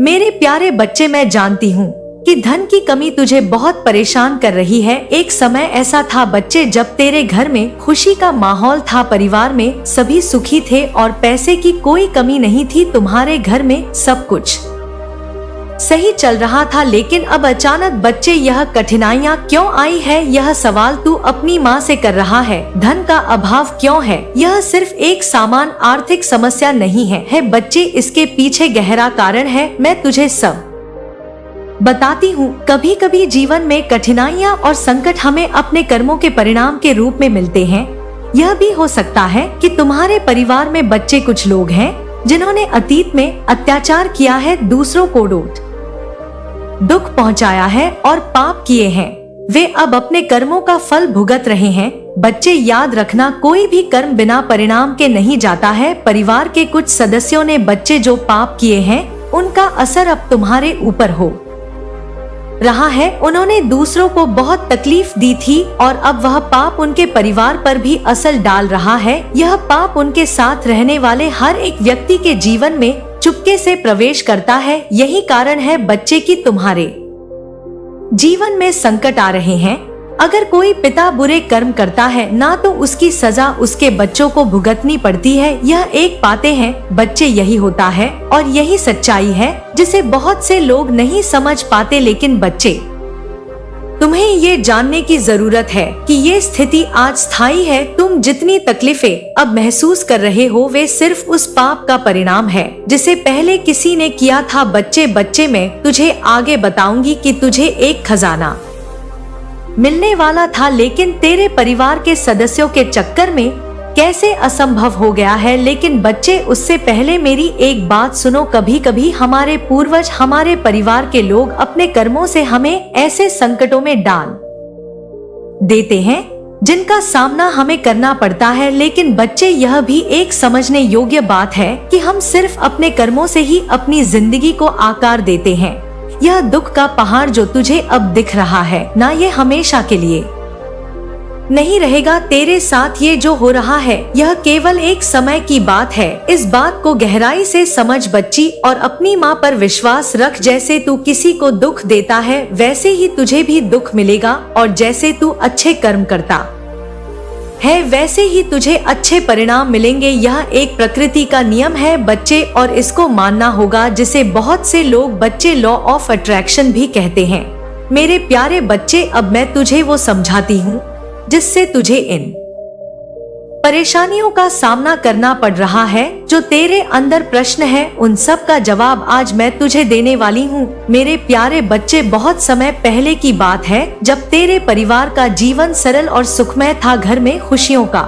मेरे प्यारे बच्चे, मैं जानती हूँ कि धन की कमी तुझे बहुत परेशान कर रही है। एक समय ऐसा था बच्चे, जब तेरे घर में खुशी का माहौल था, परिवार में सभी सुखी थे और पैसे की कोई कमी नहीं थी। तुम्हारे घर में सब कुछ सही चल रहा था, लेकिन अब अचानक बच्चे यह कठिनाइयाँ क्यों आई है? यह सवाल तू अपनी माँ से कर रहा है। धन का अभाव क्यों है? यह सिर्फ एक सामान्य आर्थिक समस्या नहीं है बच्चे, इसके पीछे गहरा कारण है। मैं तुझे सब बताती हूँ। कभी कभी जीवन में कठिनाइयाँ और संकट हमें अपने कर्मों के परिणाम के रूप में मिलते हैं। यह भी हो सकता है कि तुम्हारे परिवार में बच्चे कुछ लोग हैं जिन्होंने अतीत में अत्याचार किया है, दूसरों को दुख पहुंचाया है और पाप किए हैं। वे अब अपने कर्मों का फल भुगत रहे हैं। बच्चे, याद रखना, कोई भी कर्म बिना परिणाम के नहीं जाता है। परिवार के कुछ सदस्यों ने बच्चे जो पाप किए हैं उनका असर अब तुम्हारे ऊपर हो रहा है। उन्होंने दूसरों को बहुत तकलीफ दी थी और अब वह पाप उनके परिवार पर भी असर डाल रहा है। यह पाप उनके साथ रहने वाले हर एक व्यक्ति के जीवन में चुपके से प्रवेश करता है। यही कारण है बच्चे कि तुम्हारे जीवन में संकट आ रहे हैं। अगर कोई पिता बुरे कर्म करता है ना, तो उसकी सजा उसके बच्चों को भुगतनी पड़ती है। यह एक पाते हैं बच्चे, यही होता है और यही सच्चाई है जिसे बहुत से लोग नहीं समझ पाते। लेकिन बच्चे, तुम्हें ये जानने की जरूरत है कि ये स्थिति आज स्थायी है। तुम जितनी तकलीफें अब महसूस कर रहे हो वे सिर्फ उस पाप का परिणाम है जिसे पहले किसी ने किया था। बच्चे, मैं तुझे आगे बताऊंगी कि तुझे एक खजाना मिलने वाला था, लेकिन तेरे परिवार के सदस्यों के चक्कर में कैसे असंभव हो गया है। लेकिन बच्चे, उससे पहले मेरी एक बात सुनो। कभी कभी हमारे पूर्वज, हमारे परिवार के लोग अपने कर्मों से हमें ऐसे संकटों में डाल देते हैं जिनका सामना हमें करना पड़ता है। लेकिन बच्चे, यह भी एक समझने योग्य बात है कि हम सिर्फ अपने कर्मों से ही अपनी जिंदगी को आकार देते हैं। यह दुख का पहाड़ जो तुझे अब दिख रहा है ना, ये हमेशा के लिए नहीं रहेगा। तेरे साथ ये जो हो रहा है यह केवल एक समय की बात है। इस बात को गहराई से समझ बच्ची और अपनी माँ पर विश्वास रख। जैसे तू किसी को दुख देता है वैसे ही तुझे भी दुख मिलेगा, और जैसे तू अच्छे कर्म करता है वैसे ही तुझे अच्छे परिणाम मिलेंगे। यह एक प्रकृति का नियम है बच्चे, और इसको मानना होगा, जिसे बहुत से लोग बच्चे लॉ ऑफ अट्रैक्शन भी कहते हैं। मेरे प्यारे बच्चे, अब मैं तुझे वो समझाती हूँ जिससे तुझे इन परेशानियों का सामना करना पड़ रहा है। जो तेरे अंदर प्रश्न है उन सब का जवाब आज मैं तुझे देने वाली हूँ। मेरे प्यारे बच्चे, बहुत समय पहले की बात है जब तेरे परिवार का जीवन सरल और सुखमय था। घर में खुशियों का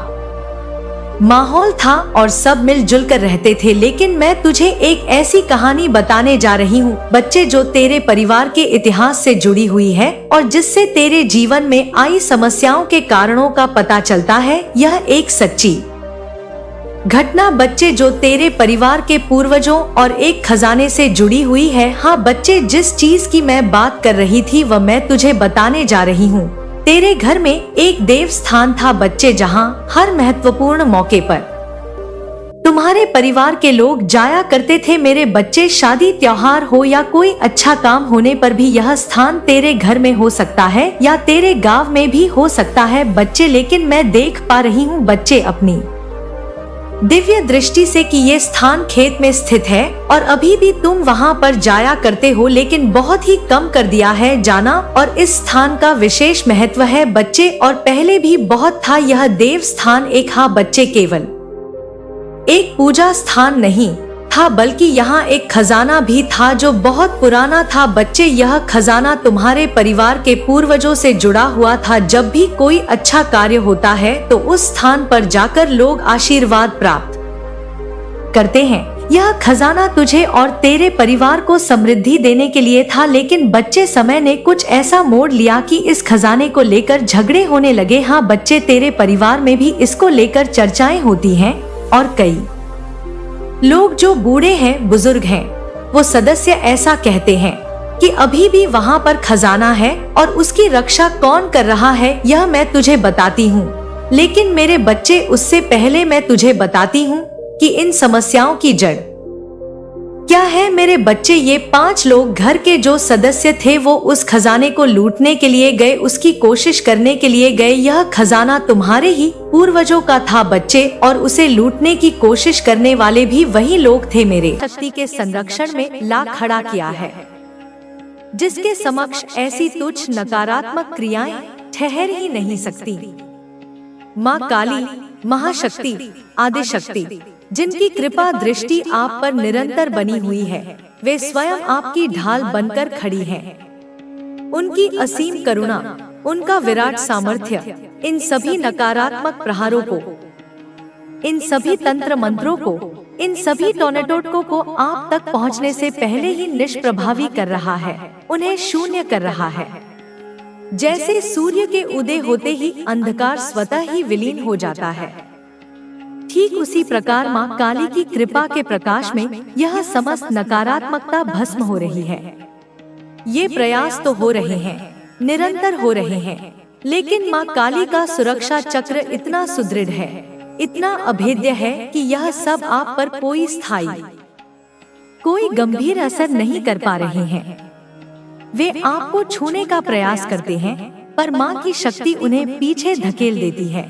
माहौल था और सब मिलजुल कर रहते थे। लेकिन मैं तुझे एक ऐसी कहानी बताने जा रही हूँ बच्चे, जो तेरे परिवार के इतिहास से जुड़ी हुई है और जिससे तेरे जीवन में आई समस्याओं के कारणों का पता चलता है। यह एक सच्ची घटना बच्चे, जो तेरे परिवार के पूर्वजों और एक खजाने से जुड़ी हुई है। हाँ बच्चे, जिस चीज की मैं बात कर रही थी वह मैं तुझे बताने जा रही हूँ। तेरे घर में एक देव स्थान था बच्चे, जहाँ हर महत्वपूर्ण मौके पर तुम्हारे परिवार के लोग जाया करते थे। मेरे बच्चे, शादी त्योहार हो या कोई अच्छा काम होने पर भी यह स्थान तेरे घर में हो सकता है या तेरे गांव में भी हो सकता है बच्चे। लेकिन मैं देख पा रही हूँ बच्चे अपनी दिव्य दृष्टि से कि ये स्थान खेत में स्थित है और अभी भी तुम वहाँ पर जाया करते हो, लेकिन बहुत ही कम कर दिया है जाना। और इस स्थान का विशेष महत्व है बच्चे, और पहले भी बहुत था। यह देव स्थान एक, हाँ बच्चे, केवल एक पूजा स्थान नहीं था बल्कि यहाँ एक खजाना भी था जो बहुत पुराना था बच्चे। यह खजाना तुम्हारे परिवार के पूर्वजों से जुड़ा हुआ था। जब भी कोई अच्छा कार्य होता है तो उस स्थान पर जाकर लोग आशीर्वाद प्राप्त करते हैं। यह खजाना तुझे और तेरे परिवार को समृद्धि देने के लिए था। लेकिन बच्चे, समय ने कुछ ऐसा मोड़ लिया कि इस खजाने को लेकर झगड़े होने लगे। हाँ बच्चे, तेरे परिवार में भी इसको लेकर चर्चाएं होती हैं और कई लोग जो बूढ़े हैं, बुजुर्ग हैं, वो सदस्य ऐसा कहते हैं कि अभी भी वहाँ पर खजाना है और उसकी रक्षा कौन कर रहा है यह मैं तुझे बताती हूँ। लेकिन मेरे बच्चे, उससे पहले मैं तुझे बताती हूँ कि इन समस्याओं की जड़ क्या है मेरे बच्चे, ये 5 लोग घर के जो सदस्य थे वो उस खजाने को लूटने के लिए गए, उसकी कोशिश करने के लिए गए। यह खजाना तुम्हारे ही पूर्वजों का था बच्चे, और उसे लूटने की कोशिश करने वाले भी वही लोग थे। मेरे शक्ति के संरक्षण में ला खड़ा किया है, जिसके समक्ष ऐसी तुच्छ नकारात्मक क्रियाएं ठहर ही नहीं सकती। माँ काली, महाशक्ति, आदिशक्ति, जिनकी कृपा दृष्टि आप पर निरंतर बनी हुई है, वे स्वयं आपकी ढाल बनकर खड़ी हैं। उनकी असीम करुणा, उनका विराट सामर्थ्य इन सभी नकारात्मक प्रहारों को, इन सभी तंत्र मंत्रों को, इन सभी टोर्नेडो को आप तक पहुंचने से पहले ही निष्प्रभावी कर रहा है, उन्हें शून्य कर रहा है। जैसे सूर्य के उदय होते ही अंधकार स्वतः ही विलीन हो जाता है, ठीक उसी प्रकार माँ काली की कृपा के प्रकाश में यह समस्त नकारात्मकता भस्म हो रही है। ये प्रयास तो हो रहे हैं, निरंतर हो रहे हैं, लेकिन माँ काली का सुरक्षा चक्र इतना सुदृढ़ है, इतना अभेद्य है कि यह सब आप पर कोई स्थायी, कोई गंभीर असर नहीं कर पा रहे हैं। वे आपको छूने का प्रयास करते हैं, पर माँ की शक्ति उन्हें पीछे धकेल देती है।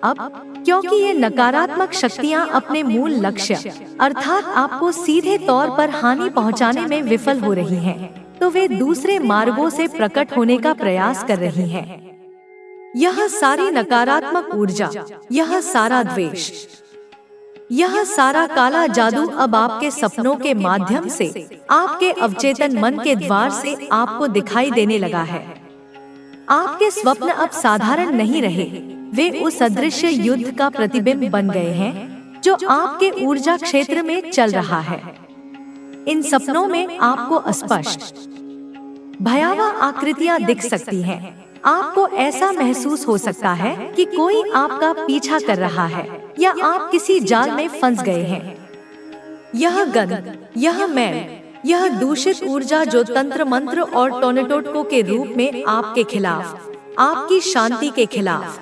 अब क्योंकि ये नकारात्मक शक्तियाँ अपने मूल लक्ष्य अर्थात आपको सीधे तौर पर हानि पहुँचाने में विफल हो रही हैं, तो वे दूसरे मार्गों से प्रकट होने का प्रयास कर रही हैं। यह सारी नकारात्मक ऊर्जा, यह सारा द्वेष, यह सारा काला जादू अब आपके सपनों के माध्यम से, आपके अवचेतन मन के द्वार से आपको दिखाई देने लगा है। आपके स्वप्न अब साधारण नहीं रहे, वे उस अदृश्य युद्ध का प्रतिबिंब बन गए हैं जो आपके ऊर्जा क्षेत्र में चल रहा है। इन सपनों में आपको अस्पष्ट भयावह आकृतियां दिख सकती हैं। आपको ऐसा महसूस हो सकता है कि कोई आपका पीछा कर रहा है या आप किसी जाल में फंस गए हैं। यह गंध, यह मैल, यह दूषित ऊर्जा जो तंत्र मंत्र और टोर्नेडो के रूप में आपके खिलाफ, आपकी शांति के खिलाफ,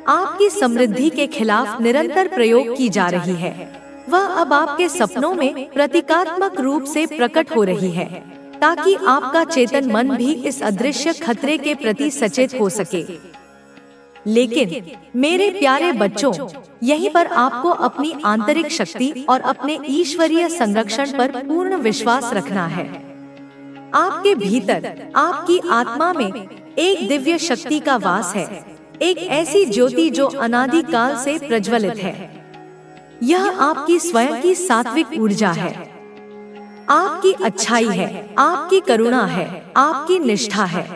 आपकी समृद्धि के खिलाफ निरंतर प्रयोग की जा रही है, वह अब आपके सपनों में प्रतीकात्मक रूप से प्रकट हो रही है, ताकि आपका चेतन मन भी इस अदृश्य खतरे के प्रति सचेत हो सके। लेकिन मेरे प्यारे बच्चों, यहीं पर आपको अपनी आंतरिक शक्ति और अपने ईश्वरीय संरक्षण पर पूर्ण विश्वास रखना है। आपके भीतर, आपकी आत्मा में एक दिव्य शक्ति का वास है, एक ऐसी ज्योति जो अनादि काल से प्रज्वलित है। यह आपकी स्वयं की सात्विक ऊर्जा है, आपकी अच्छाई है, आपकी करुणा है, आपकी निष्ठा है,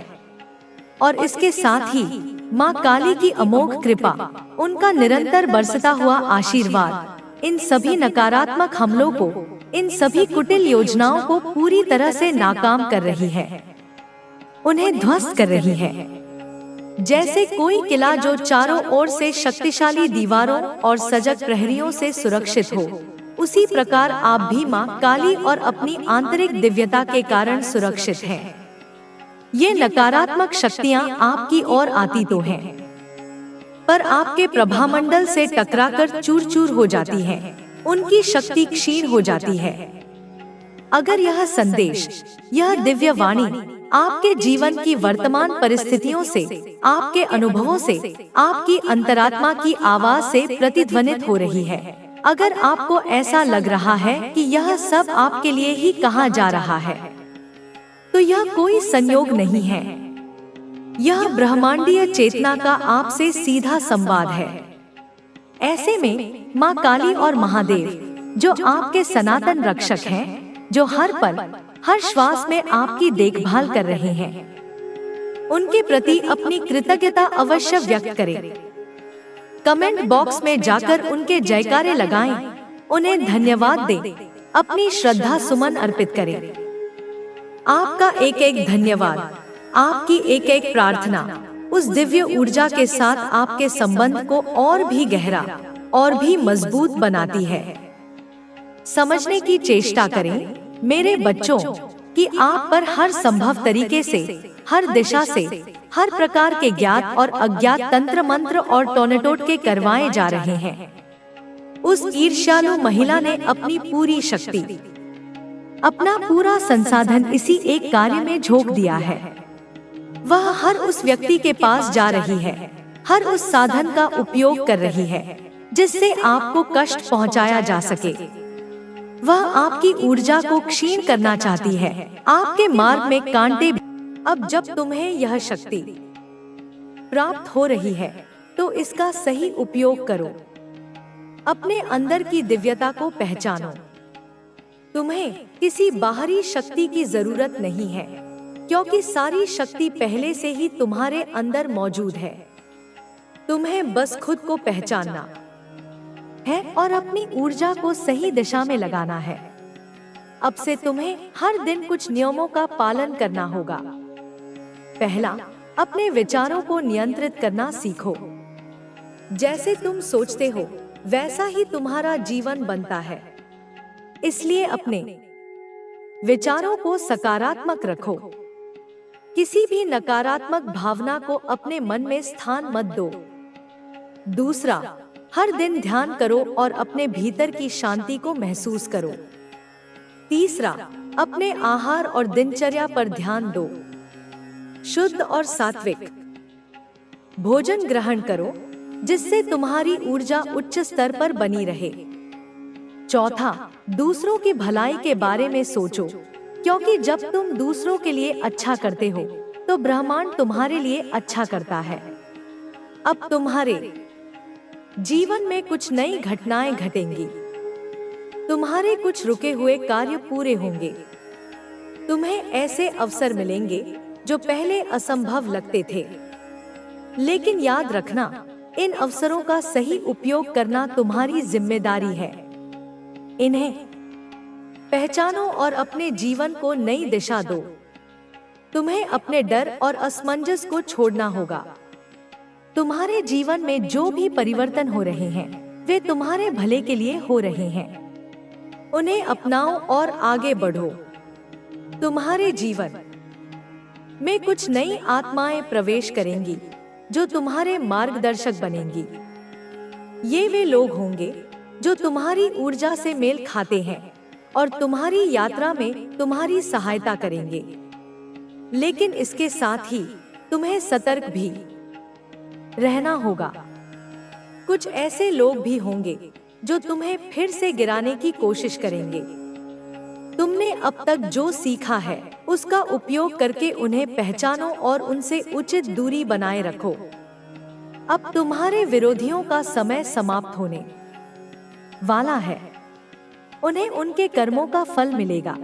और इसके साथ ही माँ काली की अमोघ कृपा, उनका निरंतर बरसता हुआ आशीर्वाद इन सभी नकारात्मक हमलों को, इन सभी कुटिल योजनाओं को पूरी तरह से नाकाम कर रही है, उन्हें ध्वस्त कर रही है। जैसे कोई किला जो चारों ओर से शक्तिशाली दीवारों और सजग प्रहरियों से सुरक्षित हो, उसी प्रकार आप भी माँ काली और अपनी आंतरिक दिव्यता के कारण सुरक्षित हैं। ये नकारात्मक शक्तियाँ आपकी ओर आती तो हैं, पर आपके प्रभामंडल से टकराकर चूर-चूर हो जाती हैं, उनकी शक्ति क्षीण हो जाती है। अगर यह संदेश, यह दिव्य वाणी आपके जीवन की वर्तमान परिस्थितियों से, आपके अनुभवों से, आपकी अंतरात्मा की आवाज से प्रतिध्वनित हो रही है, अगर आपको ऐसा लग रहा है कि यह सब आपके लिए ही कहा जा रहा है, तो यह कोई संयोग नहीं है। यह ब्रह्मांडीय चेतना का आपसे सीधा संवाद है। ऐसे में माँ काली और महादेव, जो आपके सनातन रक्षक हैं, जो हर पल, हर श्वास में आपकी देखभाल कर रहे हैं, उनके प्रति अपनी कृतज्ञता अवश्य व्यक्त करें। कमेंट बॉक्स में जाकर उनके जयकारे लगाएं, उन्हें धन्यवाद दें, अपनी श्रद्धा सुमन अर्पित करें। आपका एक एक धन्यवाद, आपकी एक एक प्रार्थना उस दिव्य ऊर्जा के साथ आपके संबंध को और भी गहरा और भी मजबूत बनाती है। समझने की चेष्टा करें मेरे बच्चों कि आप पर हर संभव तरीके से, हर दिशा से, हर प्रकार के ज्ञात और अज्ञात तंत्र मंत्र और टोर्नेडो के करवाए जा रहे हैं। उस ईर्ष्यालु महिला ने अपनी पूरी शक्ति, अपना पूरा संसाधन इसी एक कार्य में झोंक दिया है। वह हर उस व्यक्ति के पास जा रही है, हर उस साधन का उपयोग कर रही है जिससे आपको कष्ट पहुंचाया जा सके। वह आपकी ऊर्जा को क्षीण करना चाहती है, आपके मार्ग में कांटे। अब जब तुम्हें यह शक्ति प्राप्त हो रही है तो इसका सही उपयोग करो। अपने अंदर की दिव्यता को पहचानो। तुम्हें किसी बाहरी शक्ति की जरूरत नहीं है, क्योंकि सारी शक्ति पहले से ही तुम्हारे अंदर मौजूद है। तुम्हें बस खुद को पहचानना है और अपनी ऊर्जा को सही दिशा में लगाना है। अब से तुम्हें हर दिन कुछ नियमों का पालन करना होगा। पहला, अपने विचारों को नियंत्रित करना सीखो। जैसे तुम सोचते हो वैसा ही तुम्हारा जीवन बनता है, इसलिए अपने विचारों को सकारात्मक रखो। किसी भी नकारात्मक भावना को अपने मन में स्थान मत दो। दूसरा, हर दिन ध्यान करो और अपने भीतर की शांति को महसूस करो। तीसरा, अपने आहार और दिनचर्या पर ध्यान दो। शुद्ध और सात्विक भोजन ग्रहण करो जिससे तुम्हारी ऊर्जा उच्च स्तर पर बनी रहे। चौथा, दूसरों की भलाई के बारे में सोचो, क्योंकि जब तुम दूसरों के लिए अच्छा करते हो तो ब्रह्मांड तुम्हारे लिए अच्छा करता है। अब तुम्हारे जीवन में कुछ नई घटनाएं घटेंगी। तुम्हारे कुछ रुके हुए कार्य पूरे होंगे। तुम्हें ऐसे अवसर मिलेंगे जो पहले असंभव लगते थे। लेकिन याद रखना, इन अवसरों का सही उपयोग करना तुम्हारी जिम्मेदारी है। इन्हें पहचानो और अपने जीवन को नई दिशा दो। तुम्हें अपने डर और असमंजस को छोड़ना होगा। तुम्हारे जीवन में जो भी परिवर्तन हो रहे हैं वे तुम्हारे भले के लिए हो रहे हैं। उन्हें अपनाओ और आगे बढ़ो। तुम्हारे जीवन में कुछ नई आत्माएं प्रवेश करेंगी जो तुम्हारे मार्गदर्शक बनेंगी। ये वे लोग होंगे जो तुम्हारी ऊर्जा से मेल खाते हैं और तुम्हारी यात्रा में तुम्हारी सहायता करेंगे। लेकिन इसके साथ ही तुम्हें सतर्क भी रहना होगा। कुछ ऐसे लोग भी होंगे जो तुम्हें फिर से गिराने की कोशिश करेंगे। तुमने अब तक जो सीखा है उसका उपयोग करके उन्हें पहचानो और उनसे उचित दूरी बनाए रखो। अब तुम्हारे विरोधियों का समय समाप्त होने वाला है। उन्हें उनके कर्मों का फल मिलेगा।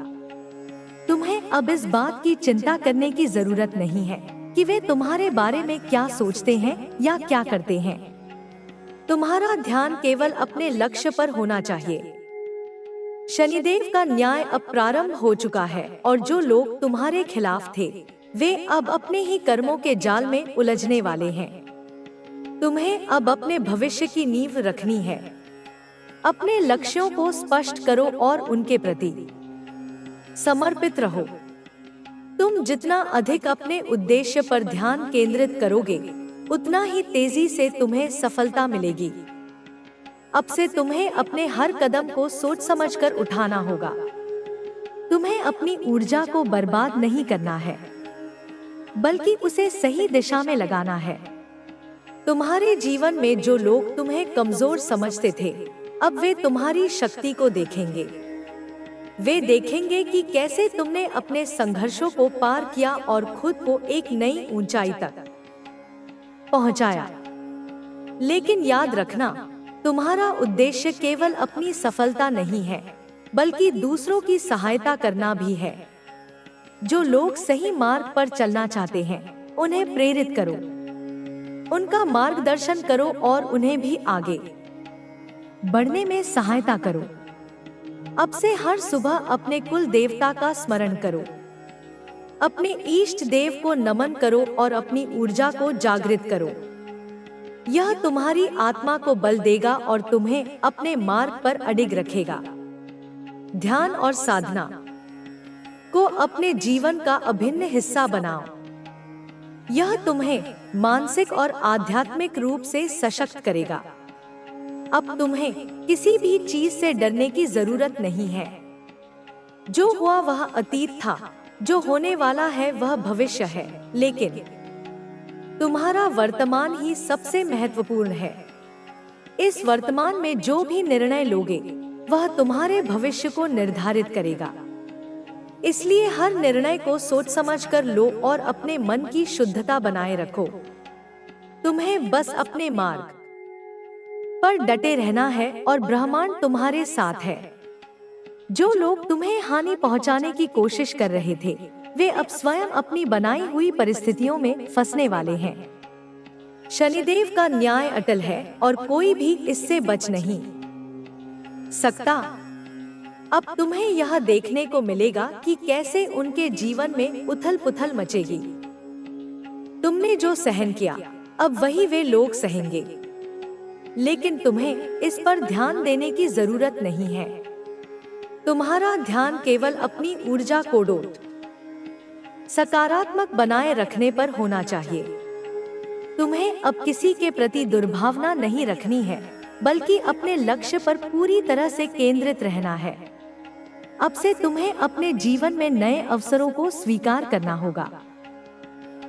तुम्हें अब इस बात की चिंता करने की जरूरत नहीं है कि वे तुम्हारे बारे में क्या सोचते हैं या क्या करते हैं। तुम्हारा ध्यान केवल अपने लक्ष्य पर होना चाहिए। शनिदेव का न्याय अब प्रारंभ हो चुका है और जो लोग तुम्हारे खिलाफ थे वे अब अपने ही कर्मों के जाल में उलझने वाले हैं। तुम्हें अब अपने भविष्य की नींव रखनी है। अपने लक्ष्यों को स्पष्ट करो और उनके प्रति समर्पित रहो। तुम जितना अधिक अपने उद्देश्य पर ध्यान केंद्रित करोगे उतना ही तेजी से तुम्हें सफलता मिलेगी। अब से तुम्हें अपने हर कदम को सोच समझकर उठाना होगा। तुम्हें अपनी ऊर्जा को बर्बाद नहीं करना है, बल्कि उसे सही दिशा में लगाना है। तुम्हारे जीवन में जो लोग तुम्हें कमजोर समझते थे अब वे तुम्हारी शक्ति को देखेंगे। वे देखेंगे कि कैसे तुमने अपने संघर्षों को पार किया और खुद को एक नई ऊंचाई तक पहुंचाया। लेकिन याद रखना, तुम्हारा उद्देश्य केवल अपनी सफलता नहीं है बल्कि दूसरों की सहायता करना भी है। जो लोग सही मार्ग पर चलना चाहते हैं उन्हें प्रेरित करो, उनका मार्गदर्शन करो और उन्हें भी आगे बढ़ने में सहायता करो। अब से हर सुबह अपने कुल देवता का स्मरण करो, अपने इष्ट देव को नमन करो और अपनी ऊर्जा को जागृत करो। यह तुम्हारी आत्मा को बल देगा और तुम्हें अपने मार्ग पर अडिग रखेगा। ध्यान और साधना को अपने जीवन का अभिन्न हिस्सा बनाओ। यह तुम्हें मानसिक और आध्यात्मिक रूप से सशक्त करेगा। अब तुम्हें किसी भी चीज से डरने की जरूरत नहीं है। जो हुआ वह अतीत था, जो होने वाला है वह भविष्य है, लेकिन तुम्हारा वर्तमान ही सबसे महत्वपूर्ण है। इस वर्तमान में जो भी निर्णय लोगे वह तुम्हारे भविष्य को निर्धारित करेगा। इसलिए हर निर्णय को सोच समझ कर लो और अपने मन की शुद्धता बनाए रखो। तुम्हें बस अपने मार्ग पर डटे रहना है और ब्रह्मांड तुम्हारे साथ है। जो लोग तुम्हें हानि पहुंचाने की कोशिश कर रहे थे, वे अब स्वयं अपनी बनाई हुई परिस्थितियों में फंसने वाले हैं। शनिदेव का न्याय अटल है और कोई भी इससे बच नहीं सकता। अब तुम्हें यह देखने को मिलेगा कि कैसे उनके जीवन में उथल पुथल मचेगी। तुमने जो सहन किया अब वही वे लोग सहेंगे, लेकिन तुम्हें इस पर ध्यान देने की जरूरत नहीं है। तुम्हारा ध्यान केवल अपनी ऊर्जा को डोट सकारात्मक बनाए रखने पर होना चाहिए। तुम्हें अब किसी के प्रति दुर्भावना नहीं रखनी है, बल्कि अपने लक्ष्य पर पूरी तरह से केंद्रित रहना है। अब से तुम्हें अपने जीवन में नए अवसरों को स्वीकार करना होगा।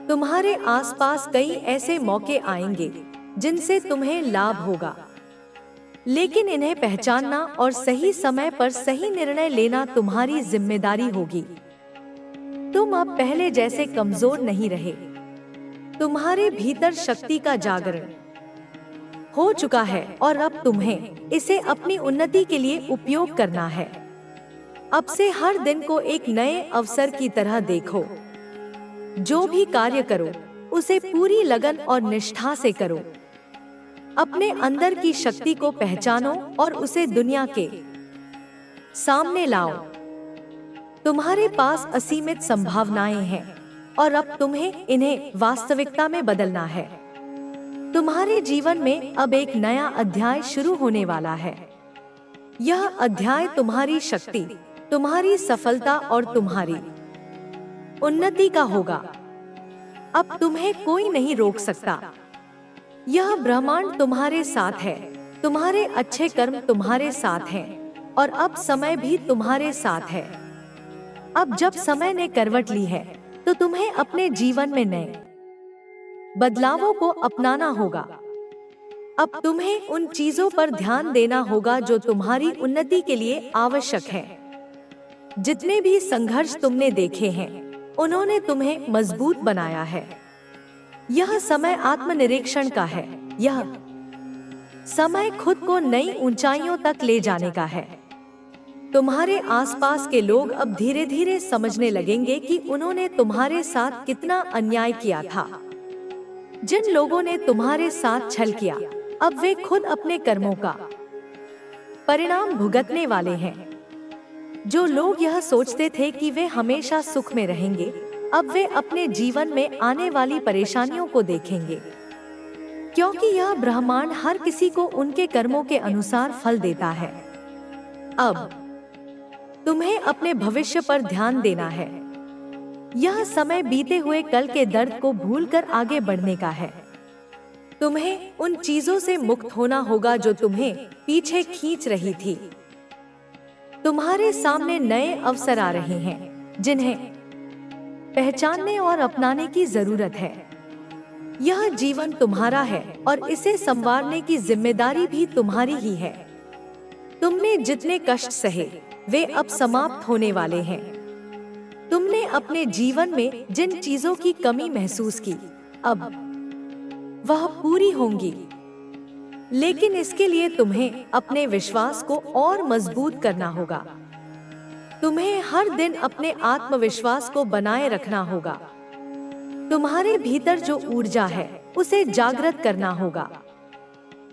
तुम्हारे आसपास कई ऐसे मौके आएंगे जिनसे तुम्हें लाभ होगा, लेकिन इन्हें पहचानना और सही समय पर सही निर्णय लेना तुम्हारी जिम्मेदारी होगी। तुम अब पहले जैसे कमजोर नहीं रहे। तुम्हारे भीतर शक्ति का जागरण हो चुका है और अब तुम्हें इसे अपनी उन्नति के लिए उपयोग करना है। अब से हर दिन को एक नए अवसर की तरह देखो। जो भी कार्य करो उसे पूरी लगन और निष्ठा से करो। अपने अंदर की शक्ति को पहचानो और उसे दुनिया के सामने लाओ। तुम्हारे पास असीमित संभावनाएं हैं और अब तुम्हें इन्हें वास्तविकता में बदलना है। तुम्हारे जीवन में अब एक नया अध्याय शुरू होने वाला है। यह अध्याय तुम्हारी शक्ति, तुम्हारी सफलता और तुम्हारी उन्नति का होगा। अब तुम्हें कोई नहीं रोक सकता। यह ब्रह्मांड तुम्हारे साथ है। तुम्हारे अच्छे कर्म तुम्हारे साथ हैं और अब समय भी तुम्हारे साथ है। अब जब समय ने करवट ली है तो तुम्हें अपने जीवन में नए बदलावों को अपनाना होगा। अब तुम्हें उन चीजों पर ध्यान देना होगा जो तुम्हारी उन्नति के लिए आवश्यक है। जितने भी संघर्ष तुमने देखे हैं, उन्होंने तुम्हें मजबूत बनाया है। यह समय आत्मनिरीक्षण का है। यह समय खुद को नई ऊंचाइयों तक ले जाने का है। तुम्हारे आसपास के लोग अब धीरे धीरे समझने लगेंगे कि उन्होंने तुम्हारे साथ कितना अन्याय किया था। जिन लोगों ने तुम्हारे साथ छल किया, अब वे खुद अपने कर्मों का परिणाम भुगतने वाले हैं। जो लोग यह सोचते थे कि वे हमेशा सुख में रहेंगे, अब वे अपने जीवन में आने वाली परेशानियों को देखेंगे, क्योंकि यह ब्रह्मांड हर किसी को उनके कर्मों के अनुसार फल देता है। अब तुम्हें अपने भविष्य पर ध्यान देना है। यह समय बीते हुए कल के दर्द को भूलकर आगे बढ़ने का है। तुम्हें उन चीजों से मुक्त होना होगा जो तुम्हें पीछे खींच रही थी। तुम्हारे सामने नए अवसर आ रहे हैं जिन्हें पहचानने और अपनाने की जरूरत है। यह जीवन तुम्हारा है और इसे संवारने की जिम्मेदारी भी तुम्हारी ही है। तुमने जितने कष्ट सहे वे अब समाप्त होने वाले हैं। तुमने अपने जीवन में जिन चीजों की कमी महसूस की, अब वह पूरी होंगी, लेकिन इसके लिए तुम्हें अपने विश्वास को और मजबूत करना होगा। तुम्हें हर दिन अपने आत्मविश्वास को बनाए रखना होगा। तुम्हारे भीतर जो ऊर्जा है उसे जागृत करना होगा।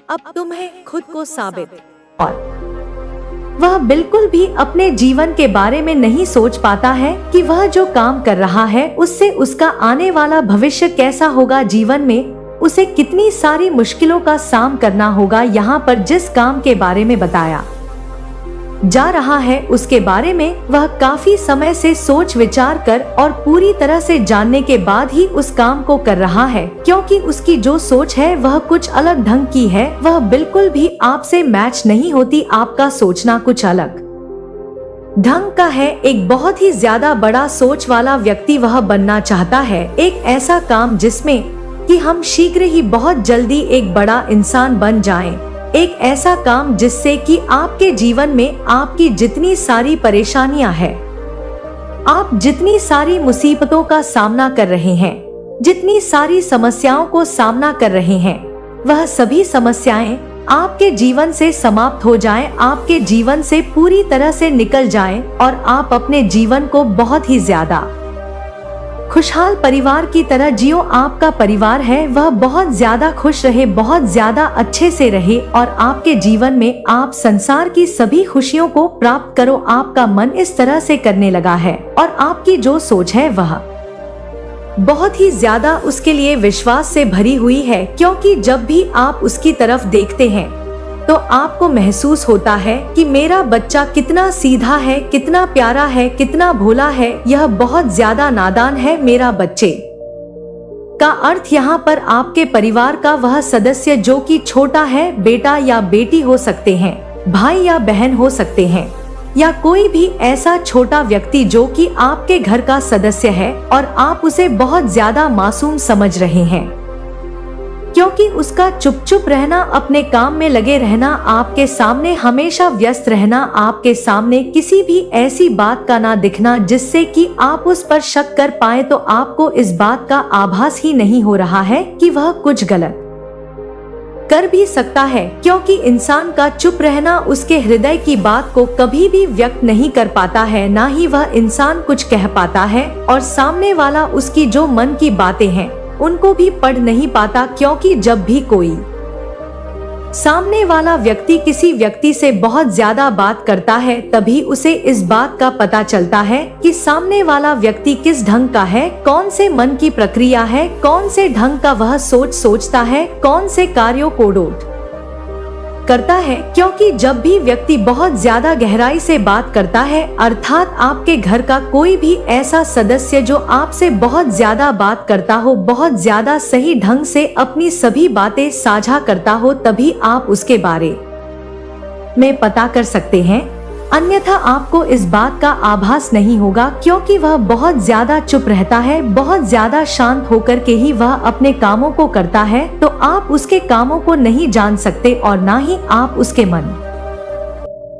अब तुम्हें खुद को साबित और वह बिल्कुल भी अपने जीवन के बारे में नहीं सोच पाता है कि वह जो काम कर रहा है उससे उसका आने वाला भविष्य कैसा होगा। जीवन में उसे कितनी सारी मुश्किलों का सामना करना होगा। यहाँ पर जिस काम के बारे में बताया जा रहा है उसके बारे में वह काफी समय से सोच विचार कर और पूरी तरह से जानने के बाद ही उस काम को कर रहा है, क्योंकि उसकी जो सोच है वह कुछ अलग ढंग की है, वह बिल्कुल भी आपसे मैच नहीं होती। आपका सोचना कुछ अलग ढंग का है। एक बहुत ही ज्यादा बड़ा सोच वाला व्यक्ति वह बनना चाहता है, एक ऐसा काम जिसमें कि हम शीघ्र ही बहुत जल्दी एक बड़ा इंसान बन जाएं। एक ऐसा काम जिससे कि आपके जीवन में आपकी जितनी सारी परेशानियां हैं, आप जितनी सारी मुसीबतों का सामना कर रहे हैं, जितनी सारी समस्याओं को सामना कर रहे हैं, वह सभी समस्याएं आपके जीवन से समाप्त हो जाएं, आपके जीवन से पूरी तरह से निकल जाएं और आप अपने जीवन को बहुत ही ज्यादा खुशहाल परिवार की तरह जियो। आपका परिवार है वह बहुत ज्यादा खुश रहे, बहुत ज्यादा अच्छे से रहे और आपके जीवन में आप संसार की सभी खुशियों को प्राप्त करो। आपका मन इस तरह से करने लगा है और आपकी जो सोच है वह बहुत ही ज्यादा उसके लिए विश्वास से भरी हुई है, क्योंकि जब भी आप उसकी तरफ देखते हैं तो आपको महसूस होता है कि मेरा बच्चा कितना सीधा है, कितना प्यारा है, कितना भोला है, यह बहुत ज्यादा नादान है। मेरा बच्चे का अर्थ यहाँ पर आपके परिवार का वह सदस्य जो कि छोटा है, बेटा या बेटी हो सकते हैं, भाई या बहन हो सकते हैं, या कोई भी ऐसा छोटा व्यक्ति जो कि आपके घर का सदस्य है और आप उसे बहुत ज्यादा मासूम समझ रहे हैं, क्योंकि उसका चुप चुप रहना, अपने काम में लगे रहना, आपके सामने हमेशा व्यस्त रहना, आपके सामने किसी भी ऐसी बात का ना दिखना जिससे कि आप उस पर शक कर पाए, तो आपको इस बात का आभास ही नहीं हो रहा है कि वह कुछ गलत कर भी सकता है, क्योंकि इंसान का चुप रहना उसके हृदय की बात को कभी भी व्यक्त नहीं कर पाता है, ना ही वह इंसान कुछ कह पाता है और सामने वाला उसकी जो मन की बातें हैं उनको भी पढ़ नहीं पाता, क्योंकि जब भी कोई सामने वाला व्यक्ति किसी व्यक्ति से बहुत ज्यादा बात करता है तभी उसे इस बात का पता चलता है कि सामने वाला व्यक्ति किस ढंग का है, कौन से मन की प्रक्रिया है, कौन से ढंग का वह सोचता है, कौन से कार्यों को डोट करता है। क्योंकि जब भी व्यक्ति बहुत ज्यादा गहराई से बात करता है, अर्थात आपके घर का कोई भी ऐसा सदस्य जो आपसे बहुत ज्यादा बात करता हो, बहुत ज्यादा सही ढंग से अपनी सभी बातें साझा करता हो, तभी आप उसके बारे में पता कर सकते हैं, अन्यथा आपको इस बात का आभास नहीं होगा, क्योंकि वह बहुत ज्यादा चुप रहता है, बहुत ज्यादा शांत होकर के ही वह अपने कामों को करता है, तो आप उसके कामों को नहीं जान सकते और ना ही आप उसके मन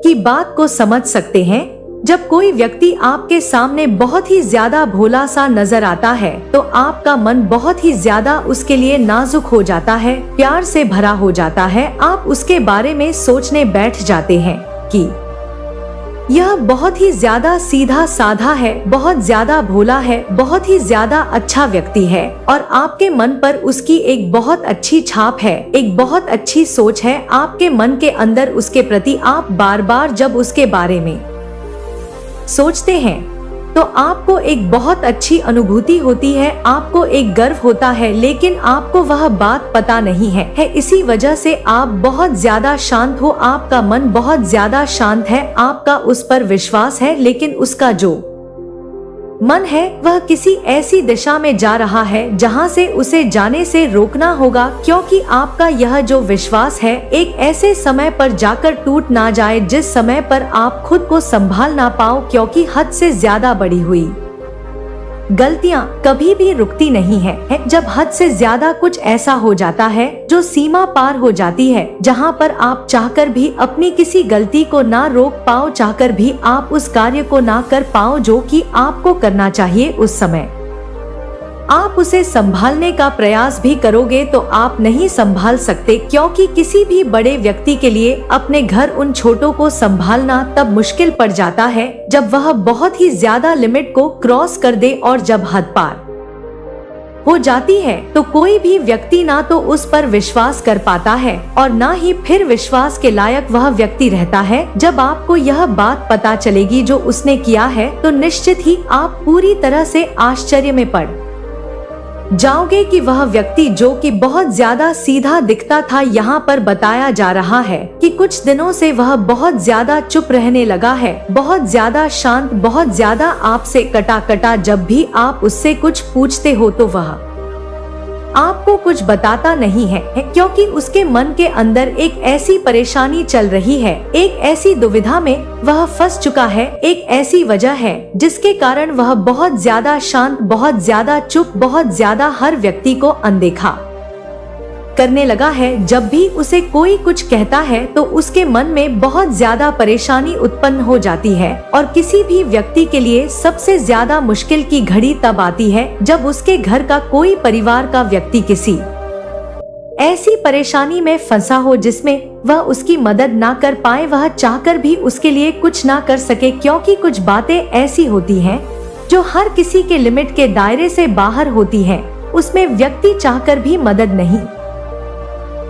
की बात को समझ सकते हैं। जब कोई व्यक्ति आपके सामने बहुत ही ज्यादा भोला सा नजर आता है तो आपका मन बहुत ही ज्यादा उसके लिए नाजुक हो जाता है, प्यार से भरा हो जाता है। आप उसके बारे में सोचने बैठ जाते हैं कि यह बहुत ही ज्यादा सीधा साधा है, बहुत ज्यादा भोला है, बहुत ही ज्यादा अच्छा व्यक्ति है और आपके मन पर उसकी एक बहुत अच्छी छाप है, एक बहुत अच्छी सोच है आपके मन के अंदर उसके प्रति। आप बार बार जब उसके बारे में सोचते हैं तो आपको एक बहुत अच्छी अनुभूति होती है, आपको एक गर्व होता है, लेकिन आपको वह बात पता नहीं है। इसी वजह से आप बहुत ज्यादा शांत हो, आपका मन बहुत ज्यादा शांत है, आपका उस पर विश्वास है, लेकिन उसका जो मन है वह किसी ऐसी दिशा में जा रहा है जहां से उसे जाने से रोकना होगा, क्योंकि आपका यह जो विश्वास है एक ऐसे समय पर जाकर टूट ना जाए जिस समय पर आप खुद को संभाल ना पाओ, क्योंकि हद से ज्यादा बढ़ी हुई गलतियां कभी भी रुकती नहीं है। जब हद से ज्यादा कुछ ऐसा हो जाता है जो सीमा पार हो जाती है, जहां पर आप चाहकर भी अपनी किसी गलती को ना रोक पाओ, चाहकर भी आप उस कार्य को ना कर पाओ जो कि आपको करना चाहिए, उस समय आप उसे संभालने का प्रयास भी करोगे तो आप नहीं संभाल सकते, क्योंकि किसी भी बड़े व्यक्ति के लिए अपने घर उन छोटों को संभालना तब मुश्किल पड़ जाता है जब वह बहुत ही ज्यादा लिमिट को क्रॉस कर दे, और जब हद पार हो जाती है तो कोई भी व्यक्ति ना तो उस पर विश्वास कर पाता है और ना ही फिर विश्वास के लायक वह व्यक्ति रहता है। जब आपको यह बात पता चलेगी जो उसने किया है तो निश्चित ही आप पूरी तरह से आश्चर्य में पड़ जाओगे कि वह व्यक्ति जो कि बहुत ज्यादा सीधा दिखता था, यहाँ पर बताया जा रहा है कि कुछ दिनों से वह बहुत ज्यादा चुप रहने लगा है, बहुत ज्यादा शांत, बहुत ज्यादा आपसे कटा। जब भी आप उससे कुछ पूछते हो तो वह आपको कुछ बताता नहीं है, क्योंकि उसके मन के अंदर एक ऐसी परेशानी चल रही है, एक ऐसी दुविधा में वह फंस चुका है, एक ऐसी वजह है जिसके कारण वह बहुत ज्यादा शांत, बहुत ज्यादा चुप, बहुत ज्यादा हर व्यक्ति को अनदेखा करने लगा है। जब भी उसे कोई कुछ कहता है तो उसके मन में बहुत ज्यादा परेशानी उत्पन्न हो जाती है, और किसी भी व्यक्ति के लिए सबसे ज्यादा मुश्किल की घड़ी तब आती है जब उसके घर का कोई परिवार का व्यक्ति किसी ऐसी परेशानी में फंसा हो जिसमें वह उसकी मदद ना कर पाए, वह चाहकर भी उसके लिए कुछ ना कर सके, क्योंकि कुछ बातें ऐसी होती हैं जो हर किसी के लिमिट के दायरे से बाहर होती है, उसमें व्यक्ति चाहकर भी मदद नहीं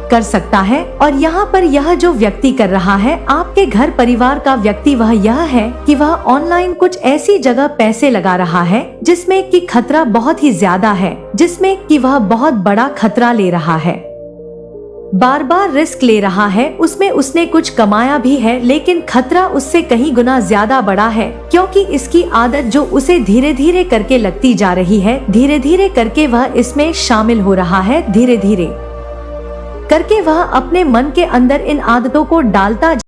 कर सकता है। और यहाँ पर यह जो व्यक्ति कर रहा है, आपके घर परिवार का व्यक्ति, वह यह है कि वह ऑनलाइन कुछ ऐसी जगह पैसे लगा रहा है जिसमें कि खतरा बहुत ही ज्यादा है, जिसमें कि वह बहुत बड़ा खतरा ले रहा है, बार बार रिस्क ले रहा है। उसमें उसने कुछ कमाया भी है, लेकिन खतरा उससे कहीं गुना ज्यादा बड़ा है, क्योंकि इसकी आदत जो उसे धीरे धीरे करके लगती जा रही है, धीरे धीरे करके वह इसमें शामिल हो रहा है, धीरे धीरे करके वह अपने मन के अंदर इन आदतों को डालता